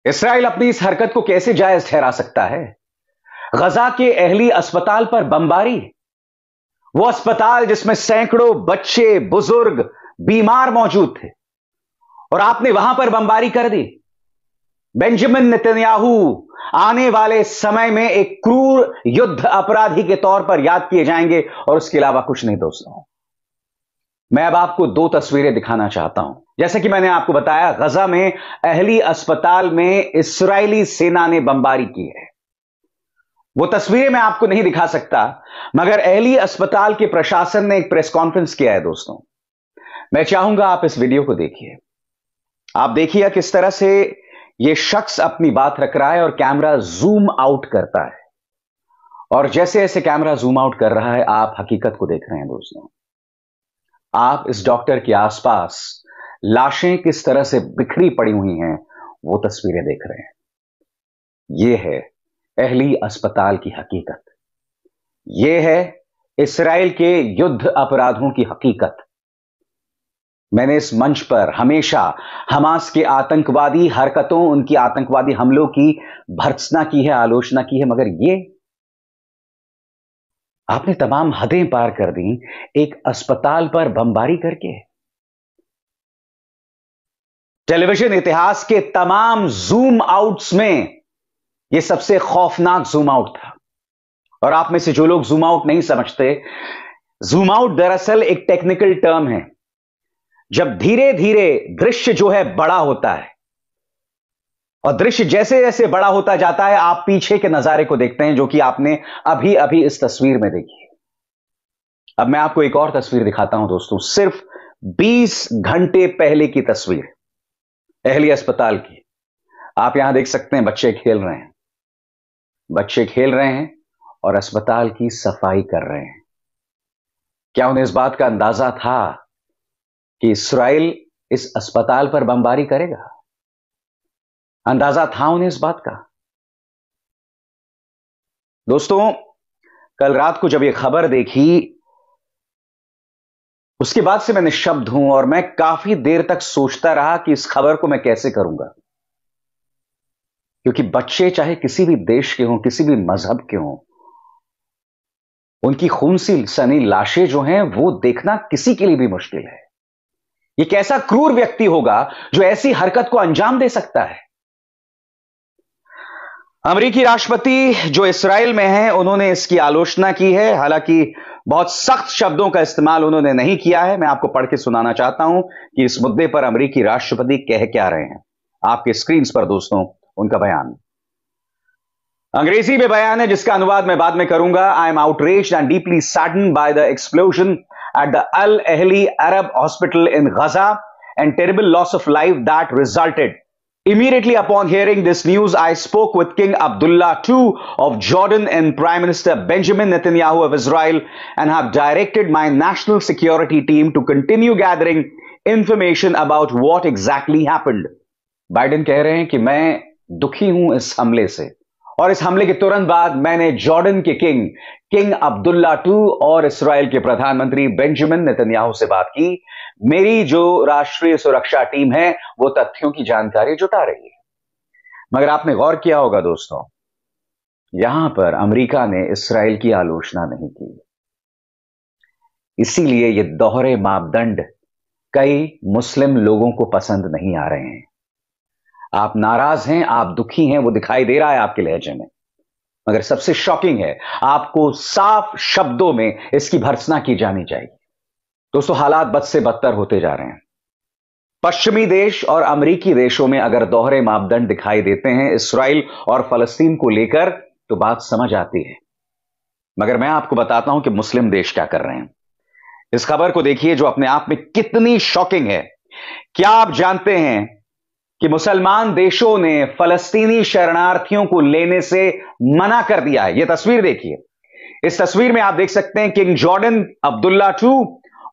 Israel अपनी इस हरकत को कैसे जायज ठहरा सकता है? गजा के अहली अस्पताल पर बमबारी, वो अस्पताल जिसमें सैकड़ों बच्चे, बुजुर्ग, बीमार मौजूद थे, और आपने वहां पर बमबारी कर दी। बेंजामिन नेतन्याहू आने वाले समय में एक क्रूर युद्ध अपराधी के तौर पर याद किए जाएंगे, और उसके अलावा कुछ नहीं। दोस्तों, मैं अब आपको दो तस्वीरें दिखाना चाहता हूं। जैसे कि मैंने आपको बताया, गजा में अहली अस्पताल में इस्राएली सेना ने बमबारी की है। वो तस्वीरें मैं आपको नहीं दिखा सकता, मगर अहली अस्पताल के प्रशासन ने एक प्रेस कॉन्फ्रेंस किया है। दोस्तों, मैं चाहूंगा आप इस वीडियो को देखिए। आप देखिए किस तरह से यह शख्स अपनी बात रख रहा है और कैमरा जूम आउट करता है, और जैसे जैसे कैमरा जूम आउट कर रहा है, आप हकीकत को देख रहे हैं। दोस्तों, आप इस डॉक्टर के आसपास लाशें किस तरह से बिखरी पड़ी हुई हैं, वो तस्वीरें देख रहे हैं। यह है अहली अस्पताल की हकीकत। यह है इस्राएल के युद्ध अपराधों की हकीकत। मैंने इस मंच पर हमेशा हमास के आतंकवादी हरकतों, उनकी आतंकवादी हमलों की भर्त्सना की है, आलोचना की है, मगर ये आपने तमाम हदें पार कर दी एक अस्पताल पर बमबारी करके। टेलीविजन इतिहास के तमाम जूम आउट्स में यह सबसे खौफनाक जूम आउट था। और आप में से जो लोग जूम आउट नहीं समझते, जूम आउट दरअसल एक टेक्निकल टर्म है। जब धीरे धीरे दृश्य जो है बड़ा होता है, और दृश्य जैसे जैसे बड़ा होता जाता है, आप पीछे के नजारे को देखते हैं, जो कि आपने अभी अभी इस तस्वीर में देखी। अब मैं आपको एक और तस्वीर दिखाता हूं। दोस्तों, सिर्फ 20 घंटे पहले की तस्वीर अहली अस्पताल की। आप यहां देख सकते हैं, बच्चे खेल रहे हैं, बच्चे खेल रहे हैं और अस्पताल की सफाई कर रहे हैं। क्या उन्हें इस बात का अंदाजा था कि इसराइल इस अस्पताल पर बमबारी करेगा? अंदाजा था उन्हें इस बात का? दोस्तों, कल रात को जब यह खबर देखी, उसके बाद से मैं निःशब्द हूं, और मैं काफी देर तक सोचता रहा कि इस खबर को मैं कैसे करूंगा। क्योंकि बच्चे चाहे किसी भी देश के हों, किसी भी मजहब के हों, उनकी खून सी सनी लाशें जो हैं, वो देखना किसी के लिए भी मुश्किल है। ये कैसा क्रूर व्यक्ति होगा जो ऐसी हरकत को अंजाम दे सकता है? अमेरिकी राष्ट्रपति जो इस्राएल में हैं, उन्होंने इसकी आलोचना की है। हालांकि बहुत सख्त शब्दों का इस्तेमाल उन्होंने नहीं किया है। मैं आपको पढ़ के सुनाना चाहता हूं कि इस मुद्दे पर अमेरिकी राष्ट्रपति कह क्या रहे हैं। आपके स्क्रीन पर दोस्तों उनका बयान अंग्रेजी में बयान है, जिसका अनुवाद मैं बाद में करूंगा। I am outraged and deeply saddened by the explosion at the Al Ahli Arab hospital in Gaza and terrible loss of life that resulted. Immediately upon hearing this news, I spoke with King Abdullah II of Jordan and Prime Minister Benjamin Netanyahu of Israel and have directed my national security team to continue gathering information about what exactly happened. Biden कह रहे हैं कि मैं दुखी हूं इस हमले से, और इस हमले के तुरंत बाद मैंने जॉर्डन के किंग अब्दुल्ला II और इस्राएल के प्रधानमंत्री बेंजामिन नेतन्याहू से बात की। मेरी जो राष्ट्रीय सुरक्षा टीम है, वो तथ्यों की जानकारी जुटा रही है। मगर आपने गौर किया होगा दोस्तों, यहां पर अमेरिका ने इस्राएल की आलोचना नहीं की। इसीलिए ये दोहरे मापदंड कई मुस्लिम लोगों को पसंद नहीं आ रहे हैं। आप नाराज हैं, आप दुखी हैं, वो दिखाई दे रहा है आपके लहजे में। मगर सबसे शॉकिंग है, आपको साफ शब्दों में इसकी भर्त्सना की जानी चाहिए। दोस्तों, हालात बद से बदतर होते जा रहे हैं। पश्चिमी देश और अमेरिकी देशों में अगर दोहरे मापदंड दिखाई देते हैं इस्राएल और फलस्तीन को लेकर, तो बात समझ आती है। मगर मैं आपको बताता हूं कि मुस्लिम देश क्या कर रहे हैं। इस खबर को देखिए, जो अपने आप में कितनी शॉकिंग है। क्या आप जानते हैं कि मुसलमान देशों ने फलस्तीनी शरणार्थियों को लेने से मना कर दिया है? यह तस्वीर देखिए। इस तस्वीर में आप देख सकते हैं किंग जॉर्डन अब्दुल्ला II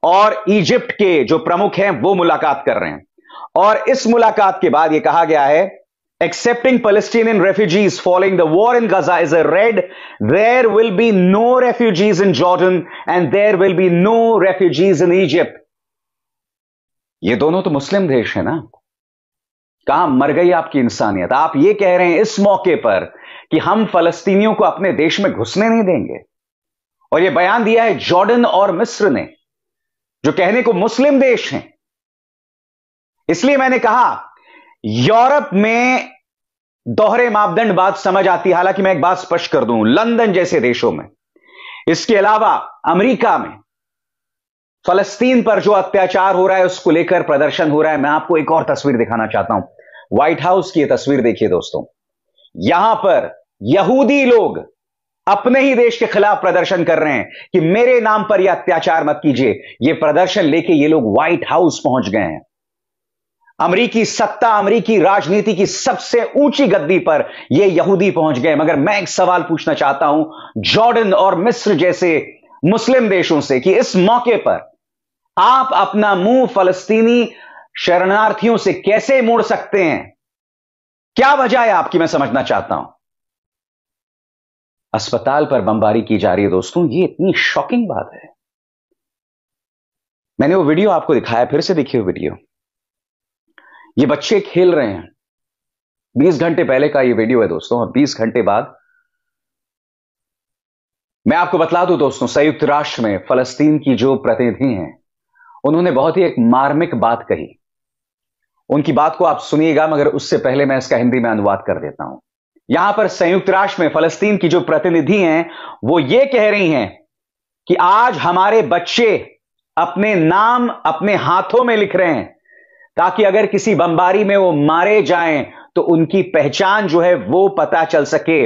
और इजिप्ट के जो प्रमुख हैं, वो मुलाकात कर रहे हैं। और इस मुलाकात के बाद यह कहा गया है, accepting Palestinian refugees following the war in Gaza is a red, there will be no refugees in Jordan and there will be no refugees in Egypt. ये दोनों तो मुस्लिम देश है ना। कहां मर गई आपकी इंसानियत? आप ये कह रहे हैं इस मौके पर कि हम फलस्तीनियों को अपने देश में घुसने नहीं देंगे। और यह बयान दिया है जॉर्डन और मिस्र ने, जो कहने को मुस्लिम देश हैं। इसलिए मैंने कहा यूरोप में दोहरे मापदंड बात समझ आती है। हालांकि मैं एक बात स्पष्ट कर दूं, लंदन जैसे देशों में, इसके अलावा अमेरिका में फलस्तीन पर जो अत्याचार हो रहा है उसको लेकर प्रदर्शन हो रहा है। मैं आपको एक और तस्वीर दिखाना चाहता हूं, व्हाइट हाउस की यह तस्वीर देखिए दोस्तों। यहां पर यहूदी लोग अपने ही देश के खिलाफ प्रदर्शन कर रहे हैं कि मेरे नाम पर यह अत्याचार मत कीजिए। यह प्रदर्शन लेके ये लोग व्हाइट हाउस पहुंच गए हैं। अमेरिकी सत्ता, अमेरिकी राजनीति की सबसे ऊंची गद्दी पर ये यहूदी पहुंच गए। मगर मैं एक सवाल पूछना चाहता हूं जॉर्डन और मिस्र जैसे मुस्लिम देशों से कि इस मौके पर आप अपना मुंह फलस्तीनी शरणार्थियों से कैसे मोड़ सकते हैं? क्या वजह है आपकी, मैं समझना चाहता हूं। अस्पताल पर बमबारी की जा रही है दोस्तों, ये इतनी शॉकिंग बात है। मैंने वो वीडियो आपको दिखाया, फिर से देखिए वो वीडियो। ये बच्चे खेल रहे हैं। 20 घंटे पहले का ये वीडियो है दोस्तों, और 20 घंटे बाद मैं आपको बतला दूं दोस्तों, संयुक्त राष्ट्र में फलस्तीन की जो प्रतिनिधि हैं उन्होंने बहुत ही एक मार्मिक बात कही। उनकी बात को आप सुनिएगा, मगर उससे पहले मैं इसका हिंदी में अनुवाद कर देता हूं। यहां पर संयुक्त राष्ट्र में फलस्तीन की जो प्रतिनिधि हैं वो ये कह रही हैं कि आज हमारे बच्चे अपने नाम अपने हाथों में लिख रहे हैं ताकि अगर किसी बमबारी में वो मारे जाएं तो उनकी पहचान जो है वो पता चल सके।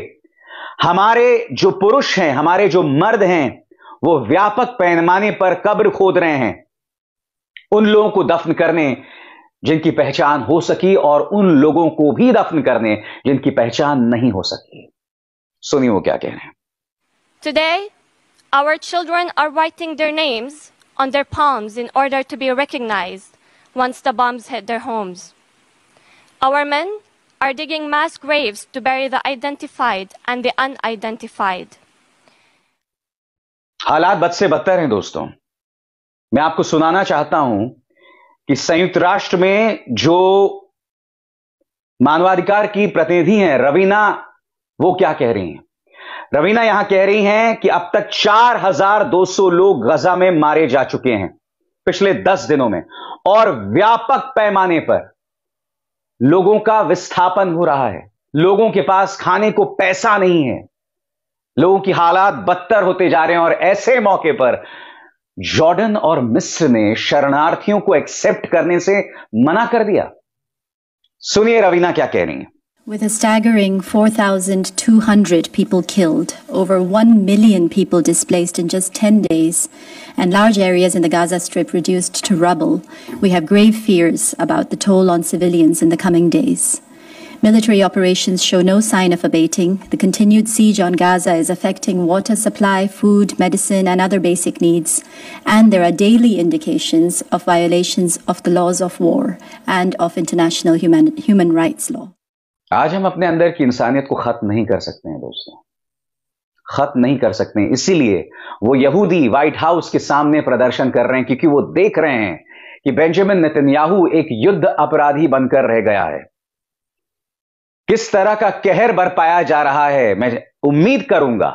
हमारे जो पुरुष हैं, हमारे जो मर्द हैं, वो व्यापक पैमाने पर कब्र खोद रहे हैं उन लोगों को दफन करने जिनकी पहचान हो सकी, और उन लोगों को भी दफन करने जिनकी पहचान नहीं हो सकी। सुनिए वो क्या कह रहे हैं। Today, our children are writing their names on their palms in order to be recognized once the bombs hit their homes. Our men are digging mass graves to bury the identified and the unidentified. हालात बद से बदतर हैं दोस्तों। मैं आपको सुनाना चाहता हूं कि संयुक्त राष्ट्र में जो मानवाधिकार की प्रतिनिधि हैं रवीना, वो क्या कह रही हैं। रवीना यहां कह रही हैं कि अब तक 4200 लोग गजा में मारे जा चुके हैं पिछले 10 दिनों में, और व्यापक पैमाने पर लोगों का विस्थापन हो रहा है। लोगों के पास खाने को पैसा नहीं है, लोगों की हालात बदतर होते जा रहे हैं। और ऐसे मौके पर जॉर्डन और मिस्र ने शरणार्थियों को एक्सेप्ट करने से मना कर दिया। सुनिए रवीना क्या कह रही हैं। With a staggering 4,200 people killed, over 1 million people displaced in just 10 days, and large areas in the Gaza Strip reduced to rubble, we have grave fears about the toll on civilians in the coming days. Military operations show no sign of abating. The continued siege on Gaza is affecting water supply, food, medicine, and other basic needs, and there are daily indications of violations of the laws of war and of international human rights law. आज हम अपने अंदर की इंसानियत को खत्म नहीं कर सकते हैं दोस्तों, खत्म नहीं कर सकते हैं। इसीलिए वो यहूदी व्हाइट हाउस के सामने प्रदर्शन कर रहे हैं, क्योंकि वो देख रहे हैं कि बेंजामिन नेतन्याहू एक युद्ध अपराधी बनकर रह गया है। किस तरह का कहर बरपाया जा रहा है। मैं उम्मीद करूंगा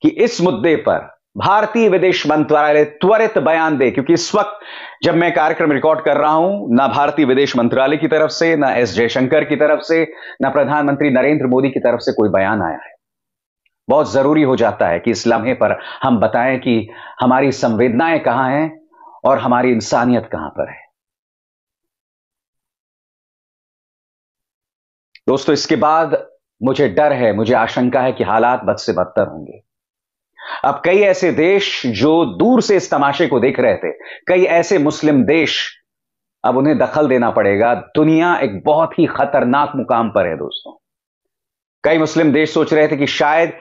कि इस मुद्दे पर भारतीय विदेश मंत्रालय त्वरित बयान दे, क्योंकि इस वक्त जब मैं कार्यक्रम रिकॉर्ड कर रहा हूं, ना भारतीय विदेश मंत्रालय की तरफ से, ना एस जयशंकर की तरफ से, ना प्रधानमंत्री नरेंद्र मोदी की तरफ से कोई बयान आया है। बहुत जरूरी हो जाता है कि इस लम्हे पर हम बताएं कि हमारी संवेदनाएं कहां हैं और हमारी इंसानियत कहां पर है। दोस्तों, इसके बाद मुझे डर है, मुझे आशंका है कि हालात बद से बदतर होंगे। अब कई ऐसे देश जो दूर से इस तमाशे को देख रहे थे, कई ऐसे मुस्लिम देश, अब उन्हें दखल देना पड़ेगा। दुनिया एक बहुत ही खतरनाक मुकाम पर है दोस्तों। कई मुस्लिम देश सोच रहे थे कि शायद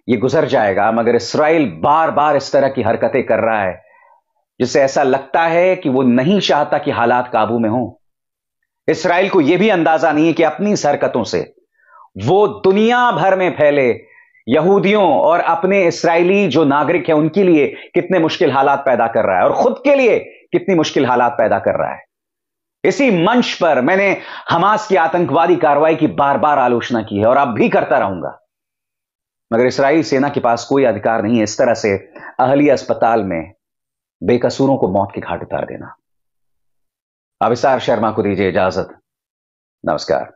ये गुजर जाएगा, मगर इस्राइल बार बार इस तरह की हरकतें कर रहा है जिससे ऐसा लगता है कि वो नहीं चाहता कि हालात काबू में हों। इस्राइल को यह भी अंदाजा नहीं है कि अपनी इस हरकतों से वो दुनिया भर में फैले यहूदियों और अपने इस्राएली जो नागरिक हैं उनके लिए कितने मुश्किल हालात पैदा कर रहा है, और खुद के लिए कितनी मुश्किल हालात पैदा कर रहा है। इसी मंच पर मैंने हमास की आतंकवादी कार्रवाई की बार बार आलोचना की है और अब भी करता रहूंगा, मगर इस्राएल सेना के पास कोई अधिकार नहीं है इस तरह से अहलिया अस्पताल में बेकसूरों को मौत के घाट उतार देना। अभिसार शर्मा को दीजिए इजाजत। नमस्कार।